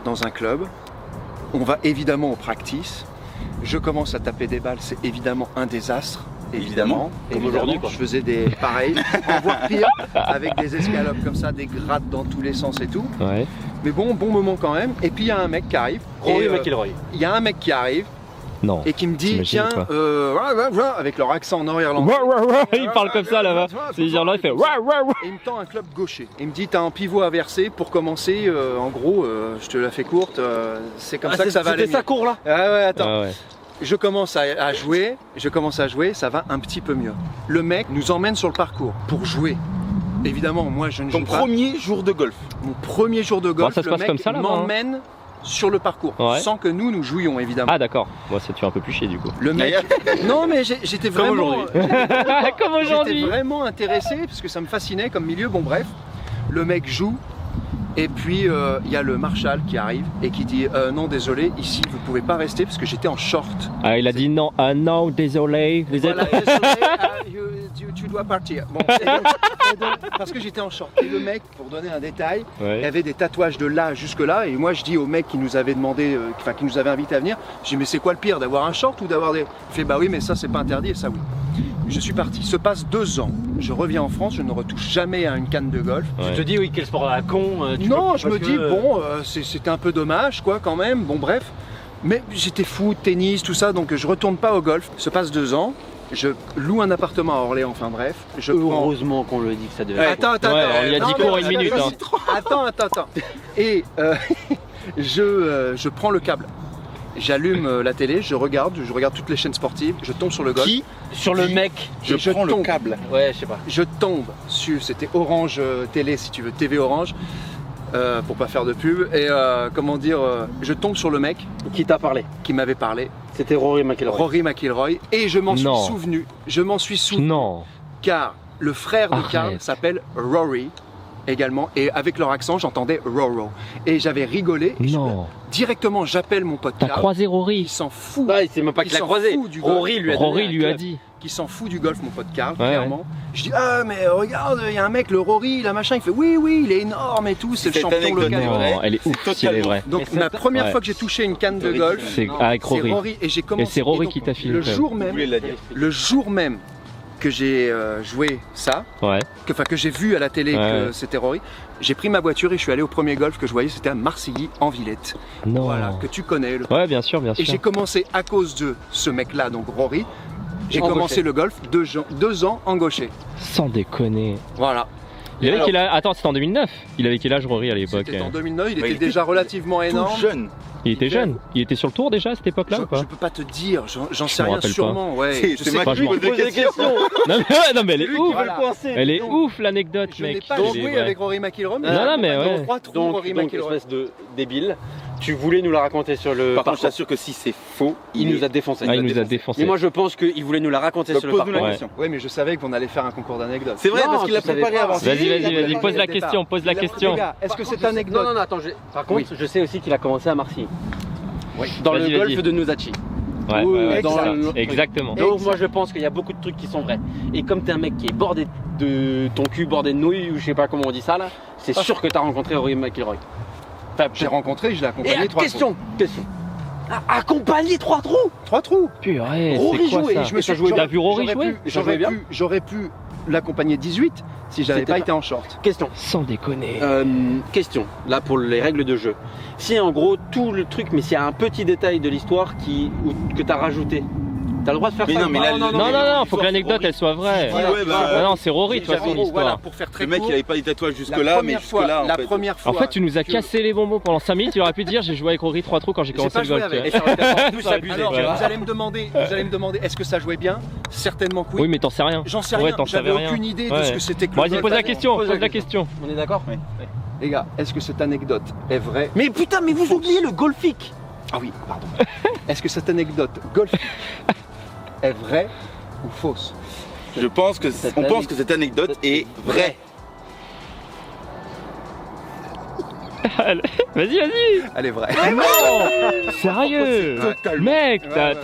dans un club. On va évidemment au practice. Je commence à taper des balles, c'est évidemment un désastre. évidemment. Comme aujourd'hui, quoi. Je faisais des pareils, voire pire, avec des escalopes comme ça, des grattes dans tous les sens et tout. Ouais. Mais bon moment quand même. Et puis il y a un mec qui arrive. Rory et, McIlroy. Il y a un mec qui arrive Non. et qui me dit T'imagines tiens, pas. avec leur accent nord-irlandais. Il parle comme ça là-bas. C'est irlandais, il fait. Et il me tend un club gaucher. Il me dit t'as un pivot à verser pour commencer. En gros, je te la fais courte. C'est comme ça que ça va aller. C'était ça court là. Ah ouais, attends. Ah ouais. Je commence à jouer, ça va un petit peu mieux. Le mec nous emmène sur le parcours pour jouer. Évidemment, moi je ne joue Ton pas. premier jour de golf. Mon premier jour de golf, ça se le passe mec comme ça, là-bas, m'emmène sur le parcours, Ouais. sans que nous jouions évidemment. Ah d'accord. Moi ça te fait un peu plus chier du coup. Le mec. Non mais j'étais Comme vraiment. aujourd'hui. Comme J'étais aujourd'hui. vraiment intéressé parce que ça me fascinait comme milieu. Bon bref, le mec joue. Et puis il y a le Marshal qui arrive et qui dit non désolé ici vous pouvez pas rester parce que j'étais en short. Ah il a dit non, non désolé. Vous êtes. Voilà, désolé, tu dois partir. Bon, et donc, parce que j'étais en short. Et le mec, pour donner un détail, il Ouais. avait des tatouages de là jusque là. Et moi je dis au mec qui nous avait demandé, qui nous avait invité à venir, je dis mais c'est quoi le pire, d'avoir un short ou d'avoir des. Il fait bah oui mais ça c'est pas interdit et ça oui. Je suis parti, se passe 2 ans. Je reviens en France, je ne retouche jamais à une canne de golf. Ouais. Tu te dis oui quel sport à la con. Non, je me dis bon, c'était un peu dommage quoi quand même. Bon bref, mais j'étais fou, tennis, tout ça, donc je retourne pas au golf. Se passe 2 ans, je loue un appartement à Orléans. Enfin bref, je prends. Heureusement qu'on le dit que ça devait. Attends. Ouais, on lui a dit Non, court mais une minute. Hein. Attends. Et je prends le câble. J'allume la télé, je regarde toutes les chaînes sportives, je tombe sur le golf. Qui Sur le mec. Je prends le câble. Ouais, je sais pas. Je tombe sur, c'était Orange Télé si tu veux, TV Orange, pour pas faire de pub. Et comment dire, je tombe sur le mec Qui t'a parlé? qui m'avait parlé, C'était Rory McIlroy. Rory McIlroy, et je m'en suis Non. souvenu. Je m'en suis souvenu Non. car le frère de Arrête. Karl s'appelle Rory également, et avec leur accent j'entendais Roro. Et j'avais rigolé. Et Non. directement j'appelle mon pote T'as Karl, croisé il Rory. s'en fout. Ouais, c'est même pas Il qu'il a s'en croisé. fout du golf. Rory lui a donné Rory un lui a club. dit. Qui s'en fout du golf, mon pote Karl, Ouais, clairement. Je dis ah mais regarde, il y a un mec, le Rory, là machin, il fait oui, il est énorme et tout, c'est le Cette champion anecdote local. est Non, vrai. elle est ouf si elle est vraie. Donc Mais ma c'est- première Ouais. fois que j'ai touché une canne de golf, C'est avec c'est Rory. Rory, et j'ai commencé. Et c'est Rory donc, qui t'a filé le le club. jour Vous même, voulez la dire. le jour même que j'ai joué ça, Ouais. que j'ai vu à la télé Ouais. que c'était Rory, j'ai pris ma voiture et je suis allé au premier golf que je voyais, c'était à Marcilly en Villette. Non. Voilà, que tu connais. Ouais, bien sûr, bien Et j'ai sûr. commencé à cause de ce mec-là, donc Rory. J'ai En commencé gaucher. le golf 2 ans en gaucher. Sans déconner. Voilà. Il avait Alors, quel âge? Attends, c'était en 2009. Il avait quel âge Rory à l'époque? C'était en 2009, il Ouais, était déjà relativement énorme. Tout jeune. Il était jeune. Il était sur le tour déjà à cette époque-là ou pas? Je peux pas te dire, j'en sais me rien rappelle pas. sûrement. Ouais, C'est je sais Mac pas. qui me pose des questions. Non mais elle est Lui qui ouf. veut le coincer. Elle est Donc, ouf l'anecdote, Je n'ai mec. pas Elle est joué vraie. avec Rory McIlroy, mais Non, non, mais dans ouais. 3 trous, Donc, Rory McIlroy. espèce de débile, tu voulais nous la raconter sur le Par contre, je parcours. t'assure que si c'est faux, Il nous a défoncé. Ah, il nous a défoncé. Mais moi je pense qu'il voulait nous la raconter sur le Pose-nous parcours. la Ouais. question. Oui, mais je savais qu'on allait faire un concours d'anecdotes. C'est vrai Non, parce qu'il a tu savais préparé pas. avant. Vas-y, pose la question, pose la question. Les gars, est-ce que cette Non, anecdote. non, attends, par contre, je sais aussi qu'il a commencé à Marseille. Oui. Dans le Vas-y, golfe vas-y. de Nusachi. Ouais, Oui, ouais, ouais, dans c'est ça. le- Exactement. Donc moi je pense qu'il y a beaucoup de trucs qui sont vrais. Et comme t'es un mec qui est bordé de ton cul, bordé de nouilles, ou je sais pas comment on dit ça là, c'est sûr que t'as rencontré Rory McIlroy. Enfin, J'ai rencontré, je l'ai Et accompagné 3 question. Accompagné 3 trous. 3 trous. Purée, Rory c'est quoi jouait, ça? je me suis T'as vu Rory jouer? J'aurais pu l'accompagner 18 si j'avais C'était pas pas- été en short. Question. Sans déconner. Question, là pour les règles de jeu. Si en gros tout le truc, mais s'il y a un petit détail de l'histoire que t'as rajouté, t'as le droit de faire Mais ça. non, mais là, Non, non, faut que l'anecdote elle soit vraie. Voilà. Ouais, bah, Ah non, c'est Rory de toute façon Voilà, l'histoire. pour faire très Le mec, court, il avait pas des tatouages la jusque-là, mais première jusque-là, fois- en la fait. première fois. En fait, tu nous as que- cassé les bonbons pendant 5 minutes, tu aurais pu dire j'ai joué avec Rory 3 trous quand j'ai J'ai commencé pas le joué golf. avec. Et ça aurait été encore plus abusé. Alors, tu vois. vous allez me demander, est-ce que ça jouait bien? Certainement que oui. Oui, mais t'en sais rien. J'en sais Ouais, rien, t'en j'avais savais rien. aucune idée de Ouais. ce que c'était que Bon, le vas-y, golf. pose la question, Pose pose la la question. On est d'accord? Les gars, est-ce que cette anecdote est vraie? Mais putain, mais vous oubliez le golfique. Ah oui, pardon. Est-ce que cette anecdote golfique est vraie ou fausse? Je pense que on pense que cette anecdote est vraie. Vas-y, vas-y. Elle est vraie. Non. Sérieux. Totalement. Mec, Ouais,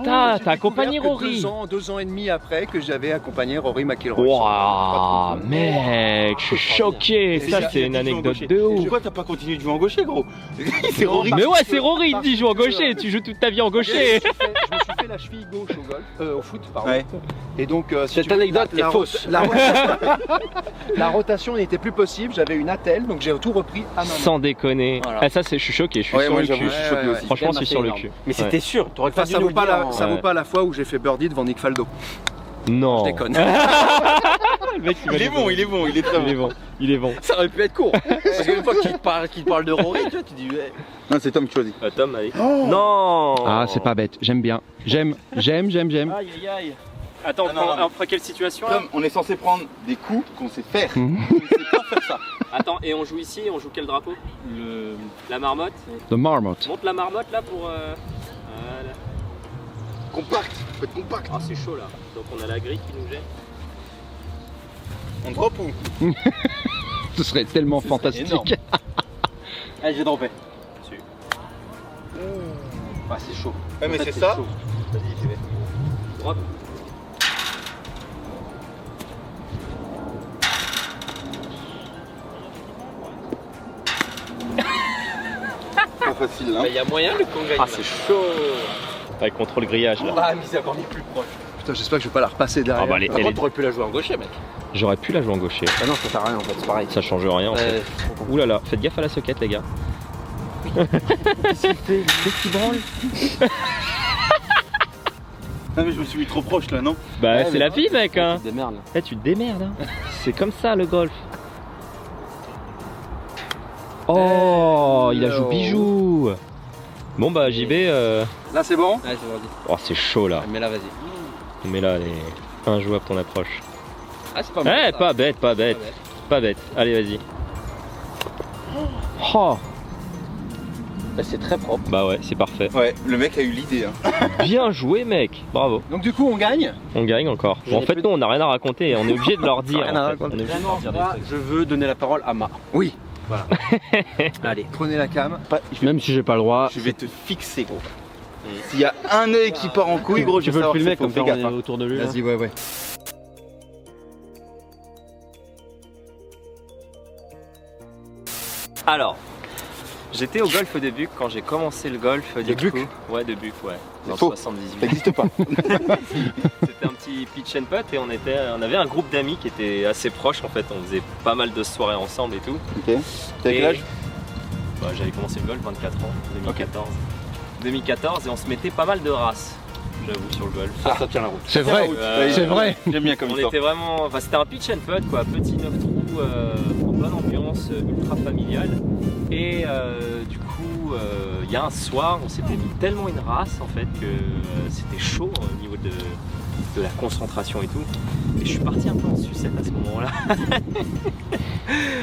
t'as J'ai accompagné découvert que Rory. 2 ans et demi après que j'avais accompagné Rory McIlroy. Waouh, mec, je suis choqué. Et Ça, ça, c'est une Tu joues en anecdote gaucher. de ouf. Pourquoi t'as pas continué de jouer en gaucher, gros? C'est Non, Rory. Mais ouais, c'est Rory, il dit joue en gaucher. Tu joues toute ta vie en Je me gaucher. suis fait la cheville gauche au golf, au foot, pardon. Ouais. Et donc, si Cette tu veux, anecdote est fausse. La rotation n'était plus possible, j'avais une attelle, donc j'ai tout repris à ma main. Sans déconner. Voilà. Ah ça c'est, je suis choqué, je suis Ouais, sur moi le j'avoue, cul. je suis choqué Ouais, aussi. Franchement, je suis sur le énorme. cul. Mais c'était sûr, t'aurais pas Enfin, dû ça nous vaut le pas, dire ça en- vaut pas la fois où j'ai fait birdie devant Nick Faldo. Non. Je déconne. Le mec, Il est bon, il est bon, il est très Il est bon. bon, il est bon. Ça aurait pu être court. Parce qu'une fois qu'il te parle de Rory, tu vois, tu dis. Ouais. Non, c'est Tom qui choisit. Tom, allez. Non. Ah, c'est pas bête, j'aime bien. J'aime. Aïe aïe aïe. Attends, Ah, non, non, on ferait quelle situation là? Tom, on est censé prendre des coups qu'on sait faire. Mhm. On ne sait pas faire ça. Attends, et on joue ici, on joue quel drapeau? La marmotte. The Marmot. Monte la marmotte là pour. Voilà. Compact, faut être compact. Ah c'est chaud là. Donc on a la grille qui nous gêne. On drop ou? Ce serait tellement fantastique. énorme. Allez, j'ai droppé. Dessus. Ah, c'est chaud. Ouais, mais En fait, c'est ça. chaud. Vas-y, j'y vais. Drop. Pas facile, hein. Il y a moyen qu'on gagne. Ah c'est chaud. Avec contrôle grillage là. Ah, mais c'est encore mis plus proche. Putain, j'espère que je vais pas la repasser derrière. Ah bah Par contre, t'aurais pu la jouer en gaucher, mec. J'aurais pu la jouer en gaucher. Ah non, ça sert à rien en fait, c'est pareil. Ça change rien en fait. Ouais, Ouh là là, faites gaffe à la socket les gars. qu'est-ce qu'il fait? Qu'est-ce qu'il branle? Non, mais je me suis mis trop proche là, non? Bah Ouais, c'est mais la vie mec hein. Tu te démerdes. Eh, tu te démerdes hein. C'est comme ça le golf. Oh, il a joué bijou. Bon bah JB, Là, c'est bon. Allez, c'est parti. oh c'est chaud là. Mais là, vas-y. Mais là, elle est injouable ton approche. Ah, c'est pas Eh, mal. pas bête, pas bête, pas bête. Allez vas-y. Oh, Bah, c'est très propre. bah ouais, c'est parfait. Ouais, le mec a eu l'idée, hein. Bien joué mec, bravo. Donc, du coup, on gagne. On gagne encore. J'en Bon, en ai fait plus nous on n'a rien à raconter, on est obligé de leur dire. Rien à en fait. raconter. On est obligé de Vraiment, leur dire des moi, trucs. je veux donner la parole à Ma. Oui. Allez. Prenez la cam. Même si j'ai pas le droit. Je vais te fixer, gros. S'il y a un œil qui part en couille, gros, je Tu vais veux le savoir filmer que comme ça, fais on gaffe, est hein. autour de lui. là. Vas-y, ouais. Alors, j'étais au golf au début quand j'ai commencé le golf. De Buc Ouais, de Buc, ouais. Dans le faux. 78. Ça n'existe pas. C'était un petit pitch and putt et on avait un groupe d'amis qui était assez proches en fait. On faisait pas mal de soirées ensemble et tout. Ok. T'as quel âge? Bah, j'avais commencé le golf 24 ans, 2014. 2014 et on se mettait pas mal de races, j'avoue, sur le golf. Ça tient la route. C'est vrai. C'est vrai. J'aime bien comme On histoire. était vraiment. Enfin, c'était un pitch and putt quoi, petit 9 trous, en bonne ambiance, ultra familial. Et du coup, il y a un soir, on s'était mis tellement une race en fait que c'était chaud au niveau de la concentration et tout. Et je suis parti un peu en sucette à ce moment-là.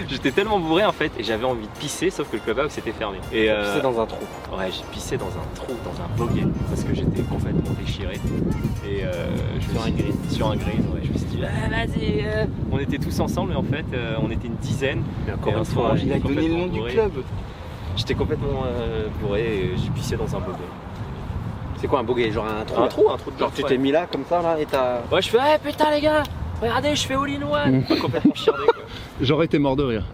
J'étais tellement bourré en fait et j'avais envie de pisser sauf que le clubhouse était fermé. Et C'est dans un trou. ouais, j'ai pissé dans un trou, dans un bogey parce que j'étais complètement déchiré. Et sur un green, ouais, je me suis dit ah, vas-y. On était tous ensemble et en fait on était une dizaine. Mais encore Et une un fois, soir, Il a j'étais donné le nom complètement du bourré. club. J'étais complètement bourré et j'ai pissé dans un bogey. c'est quoi un bogey? Genre un trou? Un là trou de Genre golf, tu ouais. t'es mis là comme ça là et t'as. Ouais, je fais ah putain les gars, regardez, je fais all-in-one. Pas complètement chiardé quoi. J'aurais été mort de rire.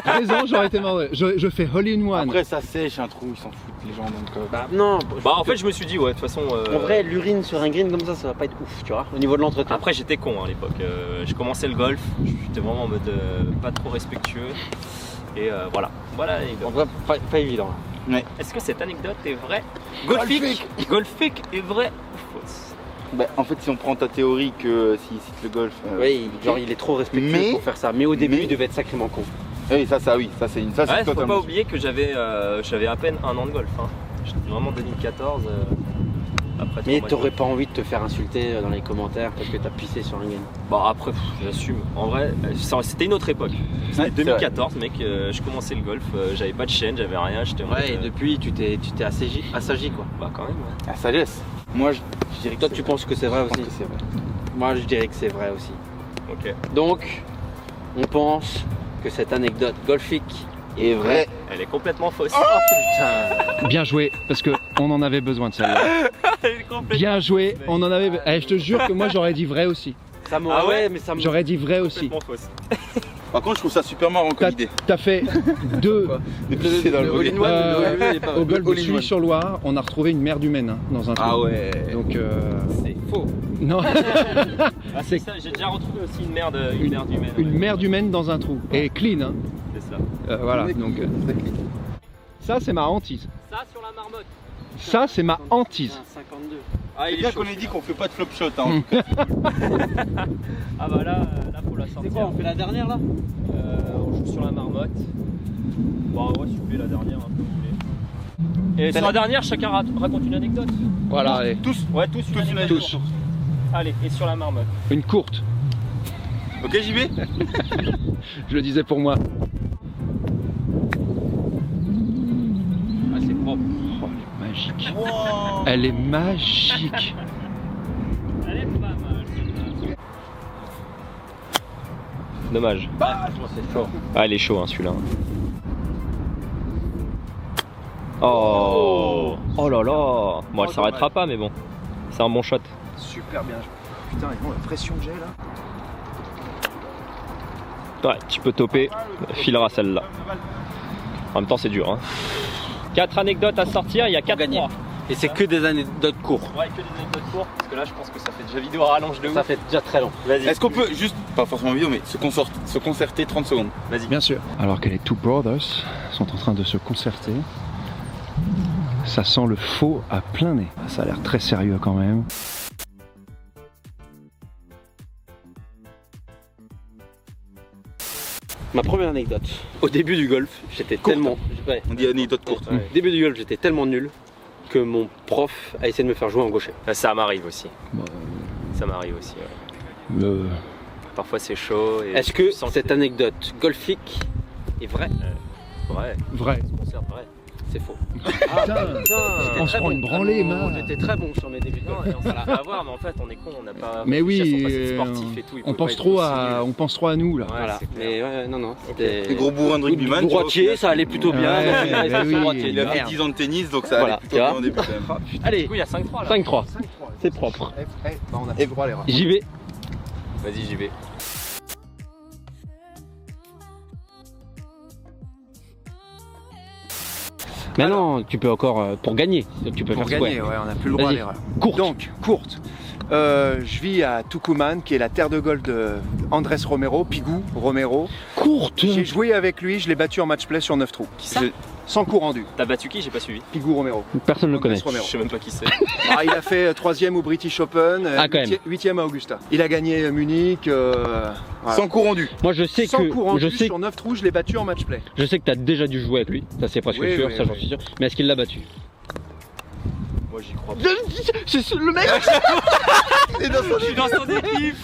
Présent, j'aurais été mort de rire. Je fais Hole in One. Après, ça sèche un trou, ils s'en foutent les gens donc. Bah non. Bah en fait je me suis dit ouais de toute façon. En vrai, l'urine sur un green comme ça va pas être ouf, tu vois, au niveau de l'entretien. Après j'étais con hein, à l'époque, je commençais le golf, j'étais vraiment en mode pas trop respectueux et voilà. Voilà En vrai, pas évident. Est-ce que cette anecdote est vraie? Golfique est vraie ou fausse? Bah, en fait, si on prend ta théorie que s'il cite le golf. Oui, genre il est trop respectueux Mais- pour faire ça. Mais au début, mais- il devait être sacrément con. Oui, ça c'est une. Ça, c'est Ouais, faut totalement. pas oublier que j'avais à peine un an de golf. Hein. J'étais vraiment 2014. Après, Mais 3 mois de t'aurais pas envie de te faire insulter dans les commentaires parce que t'as pissé sur un green. Bah après, j'assume. En vrai, c'était une autre époque. C'était Ouais, c'est 2014, mec. Je commençais le golf, j'avais pas de chaîne, j'avais rien. J'étais en mode, Ouais, et depuis, tu t'es assagi quoi. bah quand même. Ouais. La sagesse. Moi, je dirais que Toi, c'est tu vrai. penses que c'est vrai Je pense aussi? que c'est vrai. Moi, je dirais que c'est vrai aussi. Ok. Donc, on pense que cette anecdote golfique Et vrai. Elle est complètement fausse. Putain. Bien joué, parce que on en avait besoin de celle-là. Elle est complètement Bien joué, on en avait. Je te jure que moi j'aurais dit vrai aussi. Ça m'aurait, Ah ouais mais ça me. J'aurais dit vrai aussi. fausse. Par contre, je trouve ça super marrant comme idée. T'as fait deux. C'est dans le volet. Au golf de Sully-sur-Loire, on a retrouvé une merde humaine hein, dans un trou. Ah ouais. Donc C'est faux. non, Ah, c'est ça, j'ai déjà retrouvé aussi une merde humaine. une merde humaine dans un trou. Et clean hein. C'est ça. Voilà, donc ça c'est ma hantise. Ça sur la marmotte. Ça c'est ma hantise. 52. Ah, C'est il est bien chaud. qu'on ait dit qu'on fait pas de flop shot. Hein. Ah bah là faut la sortir. C'est quoi, on fait la dernière là? On joue sur la marmotte. Bon ouais, super la dernière un peu vous voulez. Et sur la dernière, chacun raconte une anecdote. Voilà, allez. Tous. Ouais, tous une anecdote. Tous. Allez, et sur la marmotte. Une courte. Ok, j'y vais. Je le disais pour moi. Ah, c'est propre. Oh, elle est magique. Wow. Elle est magique. Elle est pas mal. Dommage. Ah, je pense que c'est chaud. Ah, il est chaud hein, celui-là. Oh. Oh là là. Bon, elle s'arrêtera pas, mais bon. C'est un bon shot. Super bien joué. Putain, et bon, la pression que j'ai là. Ouais, tu peux toper. Filera celle-là. En même temps, c'est dur. Hein. 4 anecdotes à sortir, il y a 4 gagner. points. Et c'est que des anecdotes courtes. Ouais, que des anecdotes courtes. Parce que là, je pense que ça fait déjà vidéo à rallonge de ouf. Ça fait déjà très long. Vas-y. Est-ce qu'on peut juste, pas forcément vidéo, mais se concerter 30 secondes? Vas-y. Bien sûr. Alors que les Two Brothers sont en train de se concerter. Ça sent le faux à plein nez. Ça a l'air très sérieux quand même. Ma première anecdote. Au début du golf, j'étais tellement. Ouais. On dit anecdote courte. Ouais. Début du golf, j'étais tellement nul que mon prof a essayé de me faire jouer en gaucher. Ça m'arrive aussi. Bon, Ça m'arrive aussi. Ouais. Parfois, c'est chaud. et Est-ce tu que sens cette anecdote golfique est vraie? Ouais. vrai. Concert vrai. C'est faux. Putain, on se prend une branlée, man. J'étais très bon sur mes débuts de Non, golf. et on s'en l'a à voir, mais en fait, on est con, on n'a pas. Mais oui, réfléchi à son passé sportif et tout, il on peut pense pas trop être aussi à, nul. on pense trop à nous là. Ouais, Voilà. c'est clair. Mais ouais, non, non. C'était. Les gros bourrins de rugbyman. tu vois, Droitier, ça allait plutôt bien. Ouais, donc il restait bah sur oui. droitier. Il a fait Merde. 10 ans de tennis, donc ça Voilà, allait plutôt tu vois. bien au début quand même. Du Allez, coup, il y a 5-3 là. 5-3. C'est propre. Bah, on a plus le droit à l'erreur. J'y vais. Vas-y, j'y vais. Mais non, tu peux encore pour gagner. Tu peux Pour faire gagner, square. ouais, on n'a plus le droit à Vas-y. l'erreur. Courte. Donc, courte. Je vis à Tucumán, qui est la terre de golf de Andrés Romero, Pigou Romero. Courte. J'ai joué avec lui, je l'ai battu en match play sur 9 trous. Qui ça Sans coup rendu. T'as battu qui? J'ai pas suivi. Pigou Romero. Personne ne le connaît. Andrés Romero. Je sais même pas qui c'est. Ah, il a fait 3e au British Open, Ah, quand même. 8e à Augusta. Il a gagné Munich. Voilà. Sans coup rendu. Moi je sais Sans coup rendu, je sais sur 9 trous, je l'ai battu en match play. que tu as déjà dû jouer avec lui. Ça c'est presque Oui, sûr, oui, ça j'en oui. suis sûr. Mais est-ce qu'il l'a battu? Moi, j'y crois pas. C'est le mec. Je suis dans son équipe.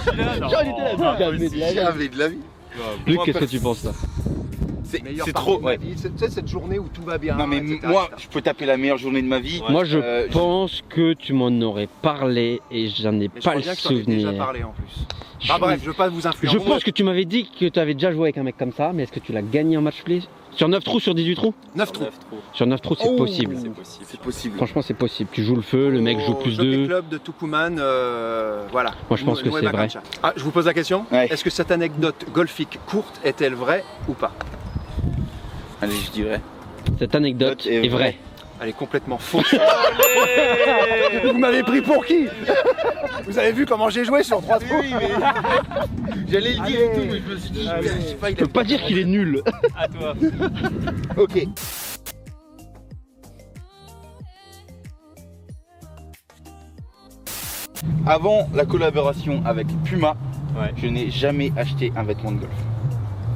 Je suis là, genre, Genre, il était là, jamais de la vie. Jamais de la vie. Luc, Moi, qu'est-ce que tu penses là? Meilleure C'est partie trop. de ma Ouais. vie. Tu sais, cette journée où tout va bien. Non mais etc., moi, etc. je peux taper la meilleure journée de ma vie. Ouais. Moi je Euh, pense que tu m'en aurais parlé et j'en ai Mais je pas crois le bien que je t'en ai déjà souvenir. parlé en plus. Ah bref, je veux pas vous influencer. Je pense que tu m'avais dit que tu avais déjà joué avec un mec comme ça, mais est-ce que tu l'as gagné en match play? Sur 9 trous, sur 18 trous? 9 trous. 9 trous. Sur 9 trous, c'est Oh. possible. C'est possible. C'est possible. Franchement, c'est possible. Tu joues le feu, le mec joue plus Jockey 2. Club de Tucumán, voilà. Moi, je pense que c'est vrai. Ah, je vous pose la question. Ouais. Est-ce que cette anecdote golfique courte est-elle vraie ou pas? Allez, je dirais. Cette anecdote est vraie. Elle est complètement fausse. Vous m'avez pris pour qui? Vous avez vu comment j'ai joué sur 3 trous? J'allais le dire et tout, mais je me suis dit, Allez. je sais pas, il Je peux pas dire qu'il est nul. À toi. Ok. Avant la collaboration avec Puma, Ouais. je n'ai jamais acheté un vêtement de golf.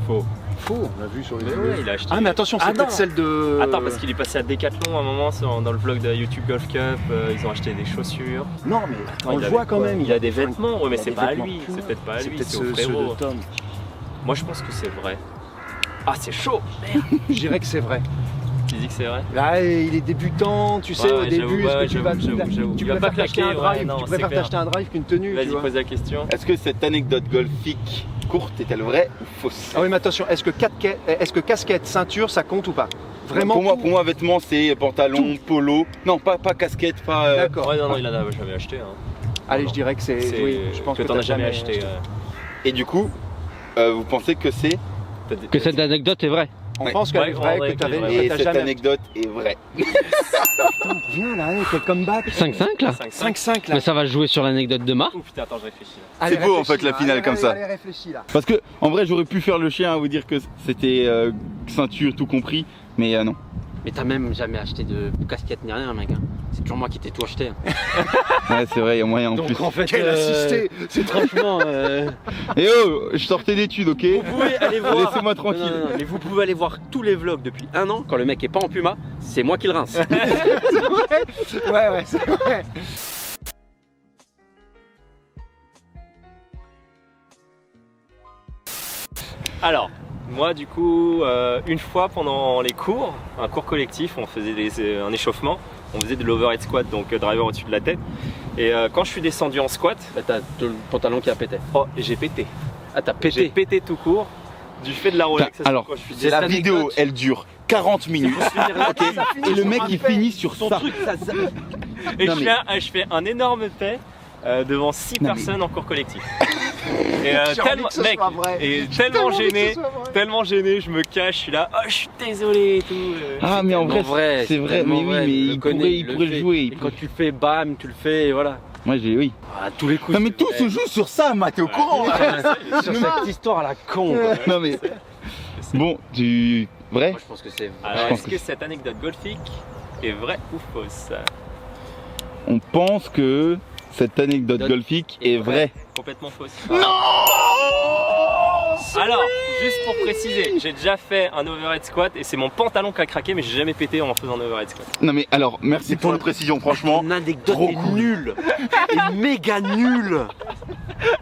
Faux. Faux, on l'a vu sur les Mais vidéos. ouais, il a acheté. Ah mais attention, c'est Ah, peut-être non. celle de... Attends, parce qu'il est passé à Decathlon à un moment dans le vlog de YouTube Golf Cup. Ils ont acheté des chaussures. Non mais Attends, on il le avait voit quand quoi même. Il a des vêtements, ouais, mais il a c'est des pas à vêtements lui. Puma. C'est peut-être pas à C'est lui, peut-être c'est au ceux frérot. de Tom. Moi, je pense que c'est vrai. Ah, c'est chaud. Je dirais que c'est vrai. Tu dis que c'est vrai? Là, il est débutant, tu sais, Ouais, au début, j'avoue, est-ce que tu vas j'avoue. tu Il va préfères pas t'acheter un claquer, drive, ouais, non, tu c'est préfères clair. t'acheter un drive qu'une tenue, tu Vas-y, vois. pose la question. Est-ce que cette anecdote golfique courte est-elle vraie ou fausse? Ah oui, mais attention, est-ce que casquette, ceinture, ça compte ou pas? Vraiment pour tout. moi, vêtements, c'est pantalon, polo. Non, pas casquette, pas. D'accord. Ouais, non, il en a jamais acheté. Hein. Allez, je dirais que c'est... Oui, je pense que t'en t'as as jamais acheté. Et du coup, Vous pensez que c'est Que cette anecdote est vraie. On Ouais. pense qu'elle Ouais, est vraie, on que est t'avais vrai. Et que t'as cette jamais... anecdote est vraie. Putain, viens là, quel comeback. 5-5 là 5-5 là. Mais ça va jouer sur l'anecdote de Ma. Oh putain, attends, je réfléchis là. Allez, C'est beau, en réfléchis, fait, la là. finale Allez, comme ça. Allez, réfléchis là. Parce que en vrai j'aurais pu faire le chien à vous dire que c'était ceinture tout compris, mais non. Mais t'as même jamais acheté de casquette ni rien, mec. Hein. C'est toujours moi qui t'ai tout acheté. Hein. Ouais c'est vrai, il y a moyen en Donc plus. en fait, Quel assisté. c'est franchement. Et oh, je sortais d'études, ok. Vous pouvez aller voir. Laissez-moi tranquille. Non, mais vous pouvez aller voir tous les vlogs depuis un an. Quand le mec est pas en Puma, c'est moi qui le rince. Ouais, c'est vrai. Alors, moi du coup, une fois pendant les cours, un cours collectif, on faisait un échauffement, on faisait de l'overhead squat, donc driver au-dessus de la tête. Et quand je suis descendu en squat, Bah, t'as le pantalon qui a pété. oh, j'ai pété. Ah, t'as J'ai pété. pété tout court du fait de la relaxation. Alors, quand je suis c'est la cette vidéo, anecdote. elle dure 40 minutes. Ok. Et le mec il finit sur Son ça. truc, ça. Et Non, je fais un énorme paix devant 6 Non, mais- personnes en cours collectif. Et J'ai envie tellement, que ce mec, soit vrai. et J'ai tellement envie que ce gêné, soit vrai. tellement gêné, je me cache, je suis là, oh je suis désolé et tout. Ah mais en tellement vrai, c'est vrai, tellement mais oui, vrai, mais le il connaît, pourrait, il le pourrait fait. le jouer. Et quand tu le fais, bam, tu le fais, et voilà. Moi j'ai oui. À tous les coups. Non mais c'est tout vrai. se joue sur ça, Matt, t'es au courant là. Sur cette histoire à la con. quoi. Non mais bon, tu vrai? Moi, je pense que c'est. Alors pense est-ce que que cette anecdote golfique est vraie ou fausse? On pense que cette anecdote golfique est vraie. Complètement fausse. Alors, juste pour préciser, j'ai déjà fait un overhead squat et c'est mon pantalon qui a craqué, mais j'ai jamais pété en faisant un overhead squat. Non mais alors, merci pour la précision, franchement. Ton anecdote trop est cool. nulle. est méga nulle.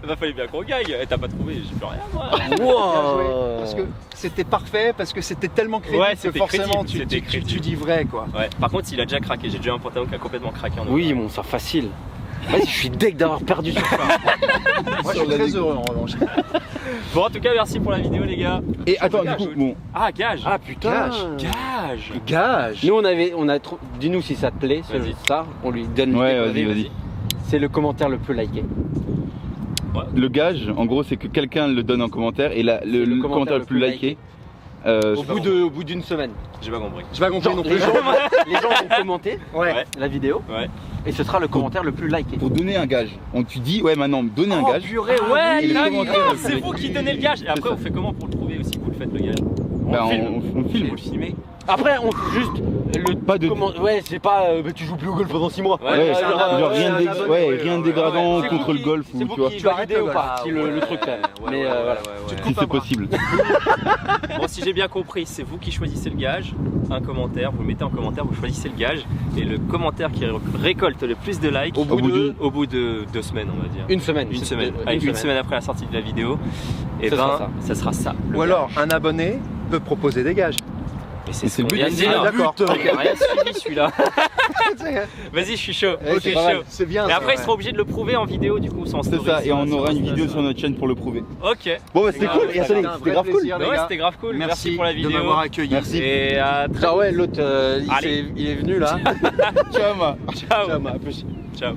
Bah fallait bien qu'on gagne, et t'as pas trouvé, j'ai plus rien moi. Bien joué, Wow. parce que c'était parfait, parce que c'était tellement crédible Ouais, que c'était forcément crédible, tu, c'était tu crédible. dis vrai quoi. Ouais, par contre il a déjà craqué, j'ai déjà un pantalon qui a complètement craqué en Oui, overhead. mon ça facile. Vas-y, je suis deg d'avoir perdu sur ça. Moi je suis très heureux en revanche. Bon en tout cas merci pour la vidéo les gars. Et attends, du Gage. coup, bon, Ah gage. Ah putain. Gage. Gage. Nous on a trop. Dis-nous si ça te plaît, Vas-y. ça. On lui donne. ouais, l'idée. vas-y. C'est le commentaire le plus liké. Le gage, en gros, c'est que quelqu'un le donne en commentaire et le commentaire le plus liké. Au bout d'une semaine. J'ai pas compris. J'ai pas compris non Les plus. gens vont commenter Ouais. Ouais. la vidéo Ouais. et ce sera le commentaire le plus liké. Pour donner un gage, tu dis, ouais, maintenant, donnez un gage. Purée, ouais, et le là, commentaire, c'est le vous plus qui donnez le gage. Et après on fait comment pour le trouver aussi que vous le faites le gage? Bah, On filme. on filme. Vous le filmez? Après, on juste le Pas de. ouais, c'est pas bah, tu joues plus au golf pendant 6 mois. Ouais, c'est genre rien de rien de dégradant C'est contre vous le qui- golf c'est ou vous tu vois. qui validez ou le pas golf. si le truc fait. Mais voilà. Si c'est possible. Bon, si j'ai bien compris, c'est vous qui choisissez le gage, un commentaire, vous le mettez en commentaire, vous choisissez le gage, et le commentaire qui récolte le plus de likes Au bout de 2 semaines, on va dire. une semaine. Une semaine. Avec une semaine après la sortie de la vidéo, et Ce ben sera ça sera ça. le Ou gage. alors un abonné peut proposer des gages. Mais c'est ce le qu'on but vient de de dire. dire. D'accord. Il a rien suivi celui-là. Vas-y, je suis chaud. Eh, Je c'est suis pas mal. chaud. C'est bien. Et ça, après, ils ouais. seront obligés de le prouver en vidéo, du coup, sans C'est story. ça, et sur- on sur aura une Insta, vidéo ça. sur notre chaîne pour le prouver. Ok. Bon, bah c'était Ah, cool, ouais, et c'était c'était un vrai grave cool. plaisir, les Ouais, gars. c'était grave cool. Merci pour la de vidéo. m'avoir accueilli. Merci. Et à très Ah ouais, l'autre Allez. il est venu là. Ciao, ma. Ciao. Ciao, ma, à plus. Ciao.